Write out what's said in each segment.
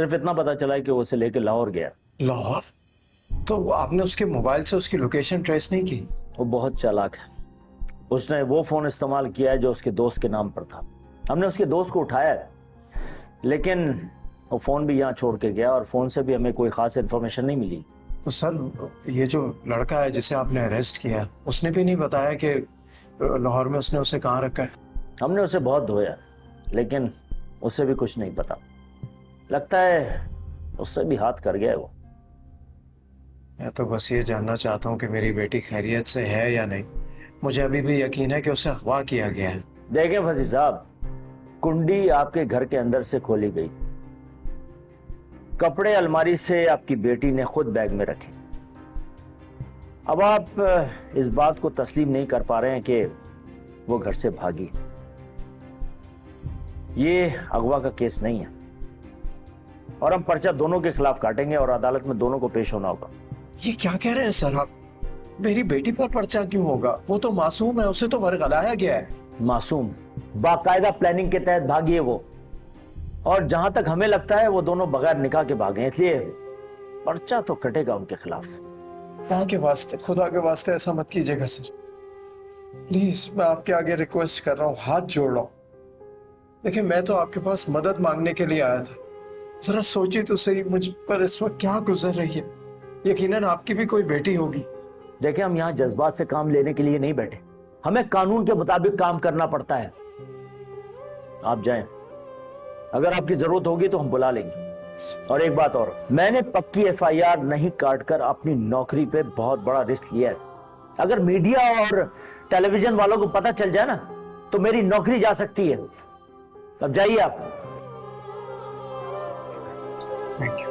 सिर्फ इतना पता चला है कि वो उसे लेके लाहौर गया। लाहौर? तो आपने उसके मोबाइल से उसकी लोकेशन ट्रेस नहीं की? वो बहुत चालाक है। उसने वो फोन इस्तेमाल किया है जो उसके दोस्त के नाम पर था। हमने उसके दोस्त को उठाया है, लेकिन वो फोन भी यहाँ छोड़ के गया और फोन से भी हमें कोई खास इन्फॉर्मेशन नहीं मिली। तो सर, ये जो लड़का है जिसे आपने अरेस्ट किया, उसने भी नहीं बताया कि लाहौर में उसने उसे कहाँ रखा है? हमने उसे बहुत धोया, लेकिन उसे भी कुछ नहीं पता। लगता है उससे भी हाथ कर गया है वो। मैं तो बस ये जानना चाहता हूँ कि मेरी बेटी खैरियत से है या नहीं। मुझे अभी भी यकीन है कि उसे अगवा किया गया है। देखें फजी साहब, कुंडी आपके घर के अंदर से खोली गई, कपड़े अलमारी से आपकी बेटी ने खुद बैग में रखे। अब आप इस बात को तस्लीम नहीं कर पा रहे हैं कि वो घर से भागी। ये अगवा का केस नहीं है और हम पर्चा दोनों के खिलाफ काटेंगे और अदालत में दोनों को पेश होना होगा। ये क्या कह रहे हैं सर आप? मेरी बेटी पर पर्चा क्यों होगा? वो तो मासूम है, उसे तो वर्गलाया गया है। मासूम? बाकायदा प्लानिंग के तहत भागी है वो, और जहां तक हमें लगता है वो दोनों बगैर निकाह के भागे, इसलिए पर्चा तो कटेगा उनके खिलाफ। मां के वास्ते, खुदा के वास्ते ऐसा मत कीजिएगा सर। प्लीज, मैं आपके आगे रिक्वेस्ट कर रहा हूँ, हाथ जोड़ रहा हूँ। देखिए, मैं तो आपके पास मदद मांगने के लिए आया था। जरा सोचिए तो सही, मुझ पर इस वक्त क्या गुजर रही है। यकीनन आपकी भी कोई बेटी होगी। देखिए, हम यहाँ जज्बात से काम लेने के लिए नहीं बैठे, हमें कानून के मुताबिक काम करना पड़ता है। आप जाएं, अगर आपकी जरूरत होगी तो हम बुला लेंगे। और एक बात और, मैंने पक्की एफआईआर नहीं काटकर अपनी नौकरी पे बहुत बड़ा रिस्क लिया है। अगर मीडिया और टेलीविजन वालों को पता चल जाए ना, तो मेरी नौकरी जा सकती है। अब जाइए आप। Thank you.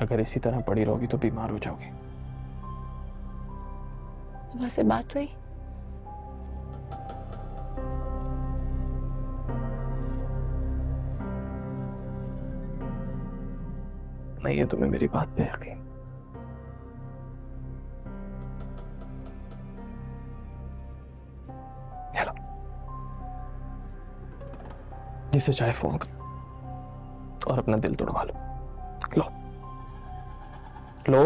अगर इसी तरह पड़ी रहोगी तो बीमार हो जाओगी। सुबह से बात हुई? नहीं है तुम्हें मेरी बात पे यकीन? हेलो, जिसे चाहे फोन कर और अपना दिल तोड़वा लो। लो लो।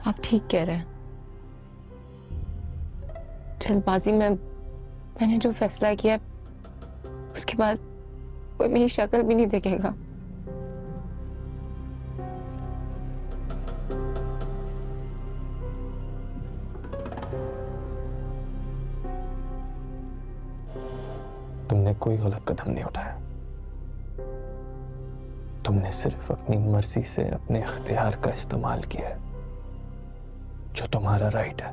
आप ठीक कह रहे हैं। जल्दबाजी में मैंने जो फैसला किया, उसके बाद कोई मेरी शक्ल भी नहीं देखेगा। तुमने कोई गलत कदम नहीं उठाया। तुमने सिर्फ अपनी मर्जी से अपने इख्तियार का इस्तेमाल किया है, जो तुम्हारा राइट है,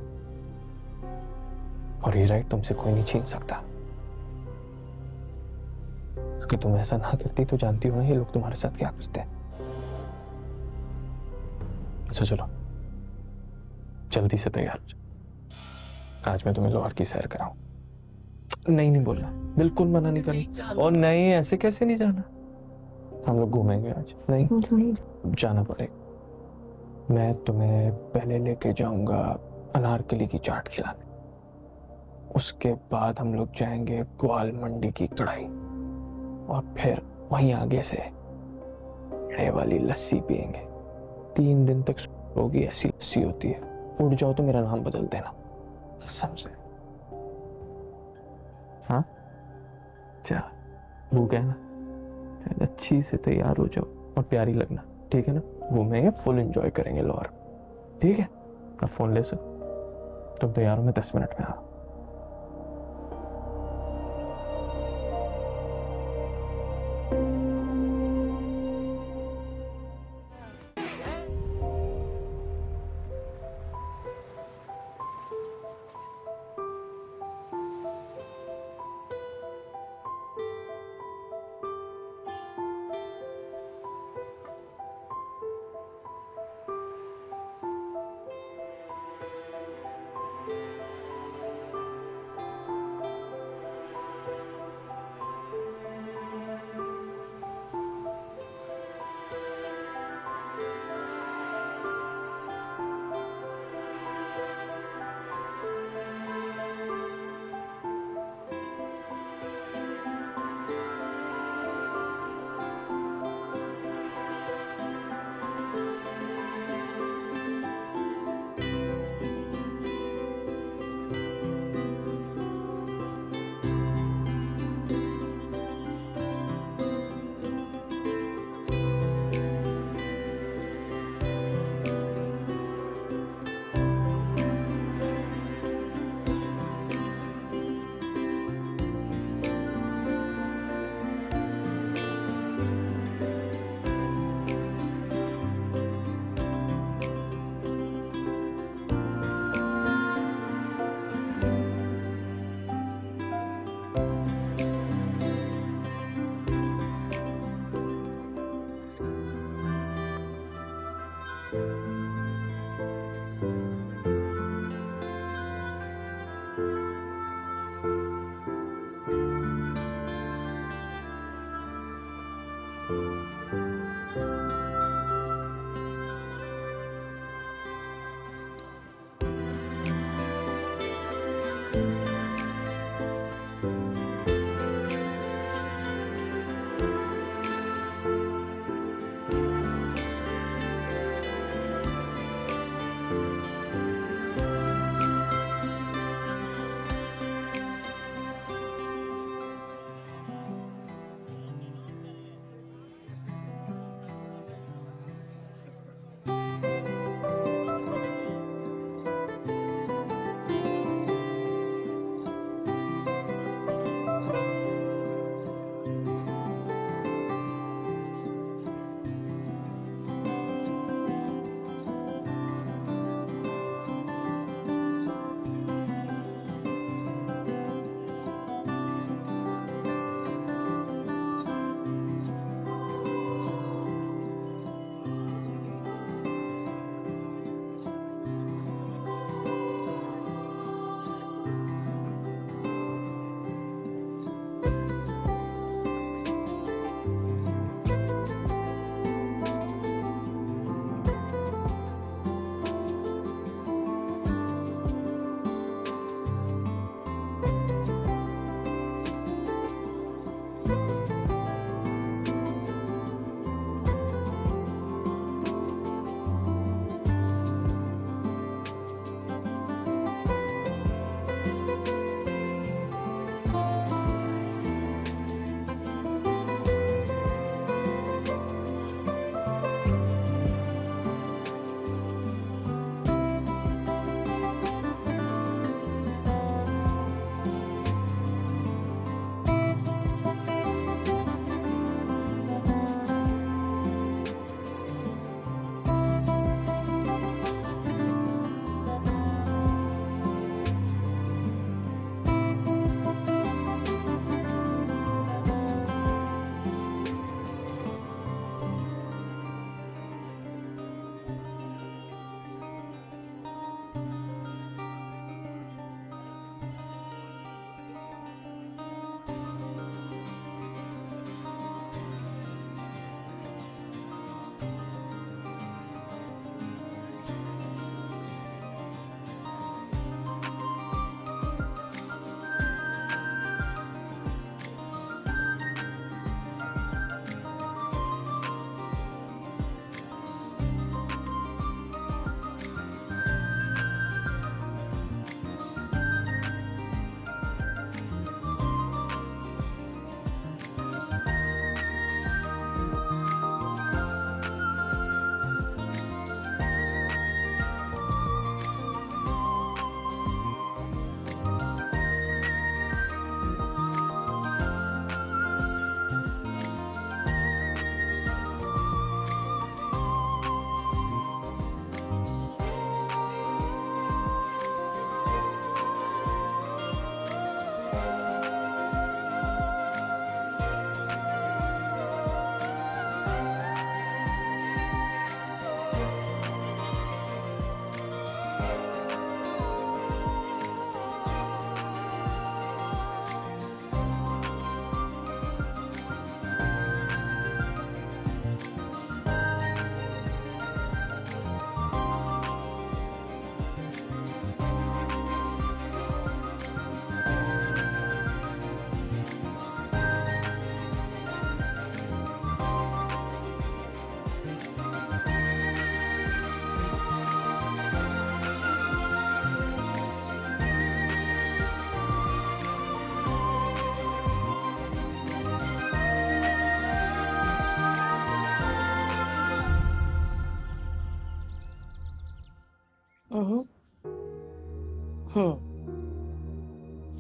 और ये राइट तुमसे कोई नहीं छीन सकता। अगर तुम ऐसा ना करती तो जानती हो ना ये लोग तुम्हारे साथ क्या करते हैं। अच्छा चलो, जल्दी से तैयार हो जाओ, आज मैं तुम्हें लाहौर की सैर कराऊं। नहीं नहीं बोलना, बिल्कुल मना नहीं करना। और नहीं, ऐसे कैसे नहीं जाना? हम लोग घूमेंगे आज। नहीं जाना पड़ेगा। मैं तुम्हें पहले लेके जाऊंगा अनारकली की चाट खिलाने, उसके बाद हम लोग जाएंगे ग्वाल मंडी की कढ़ाई, और फिर वहीं आगे से पेड़े वाली लस्सी पियेंगे। 3 दिन तक होगी, ऐसी लस्सी होती है। उठ जाओ तो मेरा नाम बदल देना, कसम से। हाँ चल, भूख है ना? चल अच्छी से तैयार हो जाओ और प्यारी लगना, ठीक है ना? घूमेंगे, फुल एंजॉय करेंगे लाहौर, ठीक है? अब फोन ले सकते, तुम तैयार हो, मैं 10 मिनट में आ रहा हूं।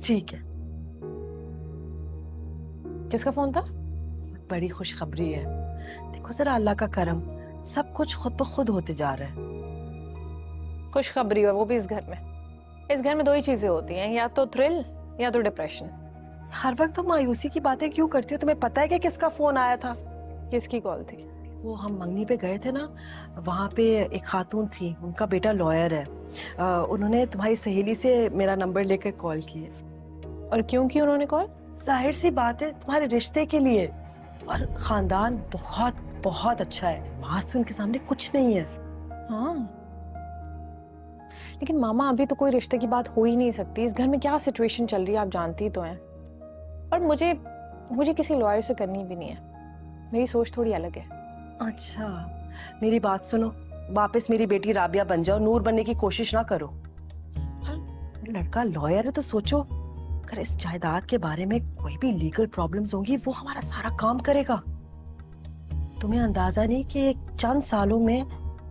ठीक है। किसका फोन था? बड़ी खुशखबरी है। देखो जरा अल्लाह का करम, सब कुछ खुद ब खुद होते जा रहा है। खुशखबरी, और वो भी इस घर में। इस घर में दो ही चीजें होती हैं, या तो थ्रिल या तो डिप्रेशन। हर वक्त तो मायूसी की बातें क्यों करती हो? तुम्हें पता है कि किसका फोन आया था? किसकी कॉल थी? वो हम मंगनी पे गए थे ना, वहाँ पे एक खातून थी, उनका बेटा लॉयर है। उन्होंने तुम्हारी सहेली से मेरा नंबर लेकर कॉल की है। और क्यों की उन्होंने कॉल? जाहिर सी बात है, तुम्हारे रिश्ते के लिए। और खानदान बहुत बहुत अच्छा है, वास्तु उनके सामने कुछ नहीं है। हाँ, लेकिन मामा अभी तो कोई रिश्ते की बात हो ही नहीं सकती। इस घर में क्या सिचुएशन चल रही है आप जानती ही तो हैं। और मुझे किसी लॉयर से करनी भी नहीं है, मेरी सोच थोड़ी अलग है। अच्छा, मेरी बात सुनो, वापस मेरी बेटी राबिया बन जाओ, नूर बनने की कोशिश ना करो। हाँ, लड़का लॉयर है तो सोचो, अगर इस जायदाद के बारे में कोई भी लीगल प्रॉब्लम्स होंगी वो हमारा सारा काम करेगा। तुम्हें अंदाजा नहीं कि चंद सालों में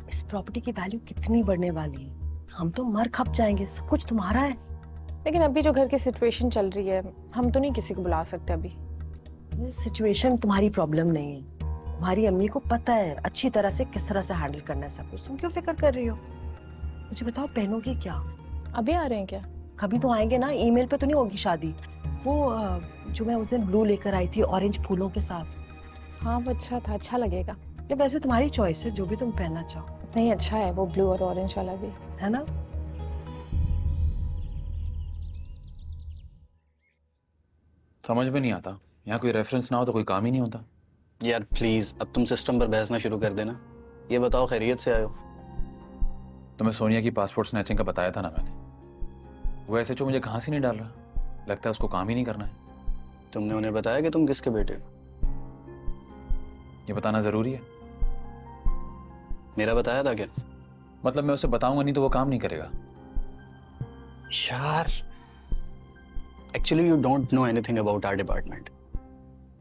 इस प्रॉपर्टी की वैल्यू कितनी बढ़ने वाली है। हम तो मर खप जाएंगे, सब कुछ तुम्हारा है। लेकिन अभी जो घर की सिचुएशन चल रही है, हम तो नहीं किसी को बुला सकते अभी। ये सिचुएशन तुम्हारी प्रॉब्लम नहीं है, तुम्हारी अम्मी को पता है अच्छी तरह से किस तरह से हैंडल करना है सब कुछ। तुम क्यों फिक्र कर रही हो? मुझे बताओ, पहनोगी क्या? अभी आ रहे हैं क्या? कभी तो आएंगे ना, ईमेल पे तो नहीं होगी शादी। वो जो मैं उस दिन ब्लू लेकर आई थी ऑरेंज फूलों के साथ। हाँ, वो अच्छा था, अच्छा लगेगा। ये वैसे तुम्हारी चॉइस है, जो भी तुम पहनना चाहो। नहीं, अच्छा है वो ब्लू और ऑरेंज वाला भी। है ना? समझ में नहीं आता, यहाँ कोई रेफरेंस ना हो तो कोई काम ही नहीं होता। यार प्लीज, अब तुम सिस्टम पर बहसना शुरू कर देना। ये बताओ, खैरियत से आयो? तुम्हें सोनिया की पासपोर्ट स्नैचिंग का बताया था ना मैंने। वो ऐसे मुझे कहाँ से नहीं डाल रहा, लगता है उसको काम ही नहीं करना है। तुमने उन्हें बताया कि तुम किसके बेटे हो? ये बताना जरूरी है? मेरा बताया था क्या? मतलब मैं उसे बताऊंगा नहीं तो वो काम नहीं करेगा। यार, actually you don't know anything about our department.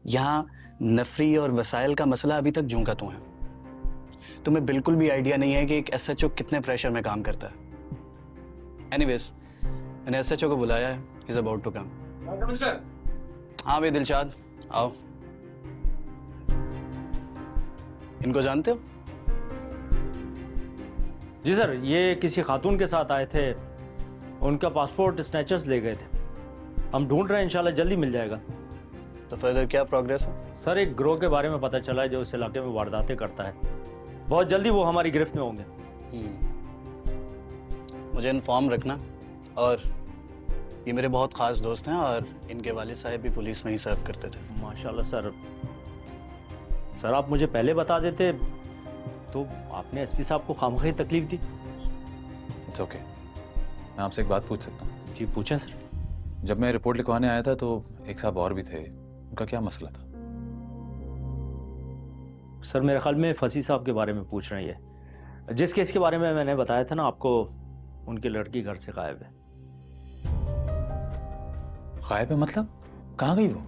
यहाँ नफरी और वसाइल का मसला अभी तक जूं का त्यों है। तुम्हें बिल्कुल भी आइडिया नहीं है कि एक एसएचओ कितने प्रेशर में काम करता है। एनीवेज, मैंने एसएचओ को बुलाया है, he is about to come. हाँ भाई दिलशाद, आओ। इनको जानते हो? जी सर, ये किसी खातून के साथ आए थे, उनका पासपोर्ट स्नैचर्स ले गए थे। हम ढूंढ रहे हैं, इंशाल्लाह जल्दी मिल जाएगा। तो फर्दर क्या प्रोग्रेस है? सर, एक ग्रोह के बारे में पता चला है जो इस इलाके में वारदातें करता है। बहुत जल्दी वो हमारी गिरफ्त में होंगे। मुझे इन्फॉर्म रखना। और ये मेरे बहुत खास दोस्त हैं और इनके वालिद साहब भी पुलिस में ही सर्व करते थे। माशाल्लाह सर। सर, आप मुझे पहले बता देते तो आपने एसपी साहब को खामखी तकलीफ दी। It's okay. मैं आपसे एक बात पूछ सकता हूँ? जी पूछें सर। जब मैं रिपोर्ट लिखवाने आया था तो एक साहब और भी थे, उनका क्या मसला था? सर, मेरे ख्याल में फसी साहब के बारे में पूछ रही है। जिस केस के बारे में मैंने बताया था ना आपको, उनकी लड़की घर से गायब है। गायब है मतलब? कहाँ गई वो?